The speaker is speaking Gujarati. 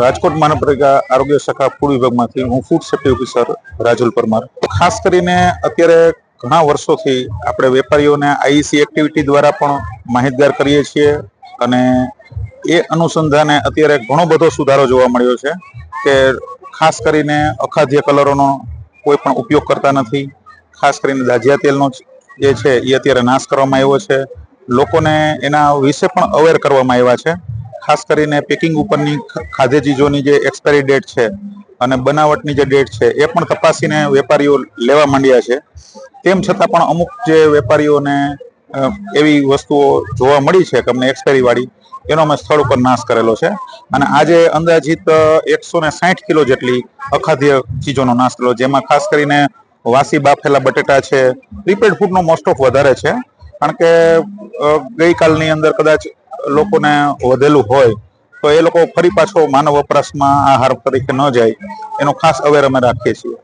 રાજકોટ મહાનગરપાલિકા આરોગ્ય શાખા ફૂડ વિભાગમાંથી હું food safety officer Rajul Parmar. ખાસ કરીને અત્યારે ઘણા વર્ષોથી આપણે વેપારીઓને આઈઈસી એક્ટિવિટી દ્વારા પણ માહિતગાર કરીએ છીએ અને એ અનુસંધાને અત્યારે ઘણો બધો સુધારો જોવા મળ્યો છે કે ખાસ કરીને અખાદ્ય કલરોનો કોઈ પણ ઉપયોગ કરતા નથી। ખાસ કરીને દાજિયા તેલનો જે છે એ અત્યારે નાશ કરવામાં આવ્યો છે। લોકોને એના વિશે પણ અવેર કરવામાં આવ્યા છે। ખાસ કરીને પેકિંગ ઉપરની ખાદ્ય ચીજોની જે એક્સપાયરી ડેટ છે અને બનાવટની જે ડેટ છે એ પણ તપાસીને વેપારીઓ લેવા માંડ્યા છે। તેમ છતાં પણ અમુક જે વેપારીઓને એવી વસ્તુઓ જોવા મળી છે કે અમને એક્સપાયરી વાળી, એનો અમે સ્થળ ઉપર નાશ કરેલો છે અને આજે અંદાજિત 160 કિલો જેટલી અખાદ્ય ચીજોનો નાશ કરેલો, જેમાં ખાસ કરીને વાસી બાફેલા બટેટા છે। પ્રીપેડ ફૂડનો મોસ્ટ ઓફ વધારે છે, કારણ કે ગઈકાલની અંદર કદાચ લોકોને વધેલું હોય તો એ લોકો ફરી પાછો માનવ વપરાશમાં આહાર તરીકે ન જાય એનો ખાસ અવેર અમે રાખીએ છીએ।